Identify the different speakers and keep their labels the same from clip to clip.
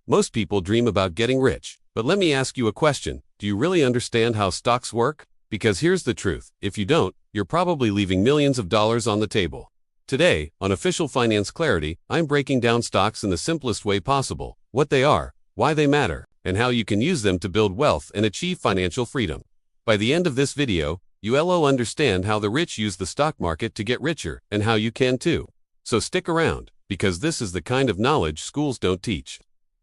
Speaker 1: Most people dream about getting rich, but let me ask you a question. Do you really understand how stocks work? Because here's the truth. If you don't, you're probably leaving millions of dollars on the table. Today, on Official Finance Clarity, I'm breaking down stocks in the simplest way possible, what they are, why they matter, and how you can use them to build wealth and achieve financial freedom. By the end of this video, you'll understand how the rich use the stock market to get richer, and how you can too. So stick around, because this is the kind of knowledge schools don't teach,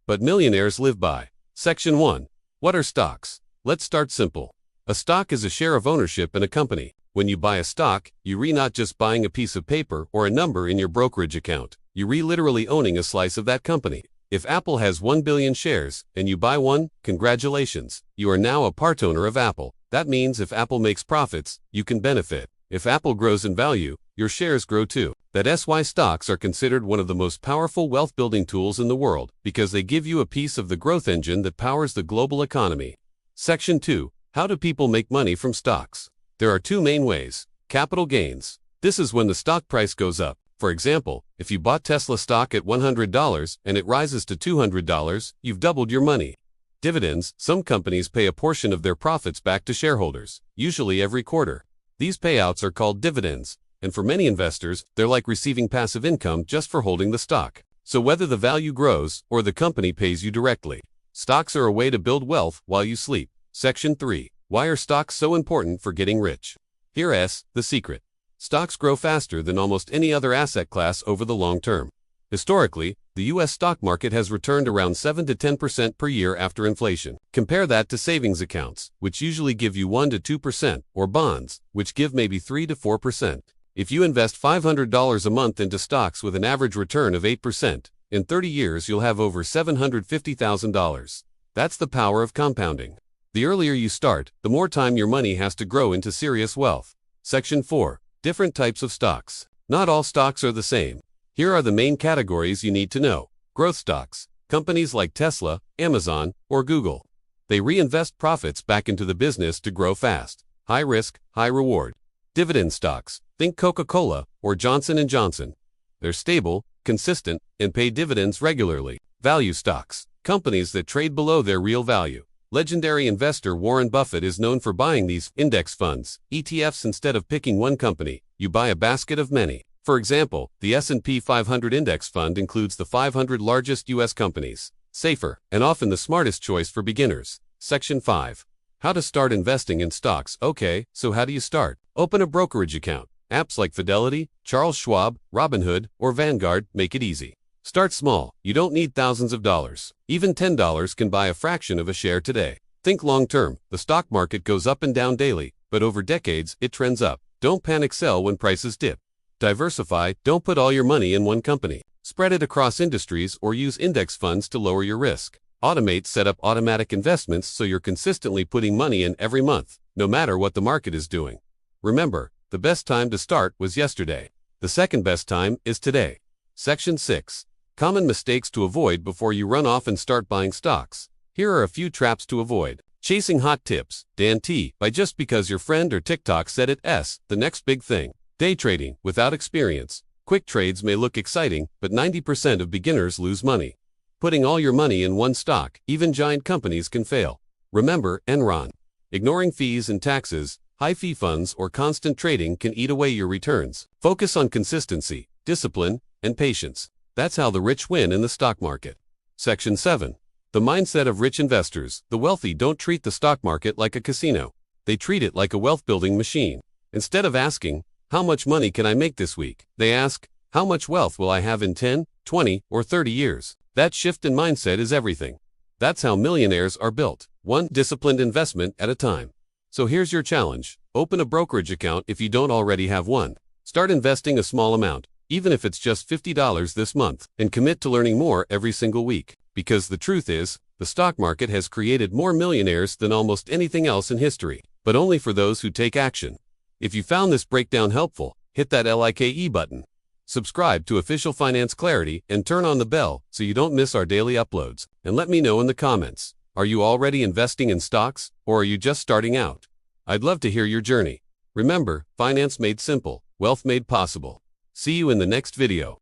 Speaker 1: but millionaires live by. Section 1. What are stocks? Let's start simple. A stock is a share of ownership in a company. When you buy a stock, you're not just buying a piece of paper or a number in your brokerage account. You're literally owning a slice of that company. If Apple has 1 billion shares, and you buy one, congratulations. You are now a part owner of Apple. That means if Apple makes profits, you can benefit. If Apple grows in value, your shares grow too. That's why stocks are considered one of the most powerful wealth-building tools in the world, because they give you a piece of the growth engine that powers the global economy. Section 2. How do people make money from stocks? There are two main ways. Capital gains. This is when the stock price goes up. For example, if you bought Tesla stock at $100 and it rises to $200, you've doubled your money. Dividends. Some companies pay a portion of their profits back to shareholders, usually every quarter. These payouts are called dividends, and for many investors, they're like receiving passive income just for holding the stock. So whether the value grows or the company pays you directly, stocks are a way to build wealth while you sleep. Section 3. Why are stocks so important for getting rich? Here's the secret. Stocks grow faster than almost any other asset class over the long term. Historically, the U.S. stock market has returned around 7 to 10% per year after inflation. Compare that to savings accounts, which usually give you 1 to 2%, or bonds, which give maybe 3 to 4%. If you invest $500 a month into stocks with an average return of 8%, in 30 years you'll have over $750,000. That's the power of compounding. The earlier you start, the more time your money has to grow into serious wealth. Section 4. Different types of stocks. Not all stocks are the same. Here are the main categories you need to know. Growth stocks. Companies like Tesla, Amazon, or Google. They reinvest profits back into the business to grow fast. High risk, high reward. Dividend stocks. Think Coca-Cola or Johnson & Johnson. They're stable, consistent, and pay dividends regularly. Value stocks. Companies that trade below their real value. Legendary investor Warren Buffett is known for buying these index funds, ETFs. Instead of picking one company, you buy a basket of many. For example, the S&P 500 index fund includes the 500 largest U.S. companies. Safer, and often the smartest choice for beginners. Section 5. How to start investing in stocks. Okay, so how do you start? Open a brokerage account. Apps like Fidelity, Charles Schwab, Robinhood, or Vanguard make it easy. Start small. You don't need thousands of dollars. Even $10 can buy a fraction of a share today. Think long term. The stock market goes up and down daily, but over decades, it trends up. Don't panic sell when prices dip. Diversify. Don't put all your money in one company. Spread it across industries or use index funds to lower your risk. Automate. Set up automatic investments so you're consistently putting money in every month, no matter what the market is doing. Remember, the best time to start was yesterday. The second best time is today. Section 6. Common mistakes to avoid before you run off and start buying stocks. Here are a few traps to avoid. Chasing hot tips. Dan T. By just because your friend or TikTok said it. The next big thing. Day trading without experience. Quick trades may look exciting, but 90% of beginners lose money. Putting all your money in one stock, even giant companies can fail. Remember Enron. Ignoring fees and taxes, high fee funds, or constant trading can eat away your returns. Focus on consistency, discipline, and patience. That's how the rich win in the stock market. Section 7. The mindset of rich investors. The wealthy don't treat the stock market like a casino. They treat it like a wealth-building machine. Instead of asking, how much money can I make this week? They ask, how much wealth will I have in 10, 20, or 30 years? That shift in mindset is everything. That's how millionaires are built, one disciplined investment at a time. So here's your challenge. Open a brokerage account if you don't already have one. Start investing a small amount, even if it's just $50 this month, and commit to learning more every single week. Because the truth is, the stock market has created more millionaires than almost anything else in history, but only for those who take action. If you found this breakdown helpful, hit that like button. Subscribe to Official Finance Clarity and turn on the bell so you don't miss our daily uploads. And let me know in the comments, are you already investing in stocks, or are you just starting out? I'd love to hear your journey. Remember, finance made simple, wealth made possible. See you in the next video.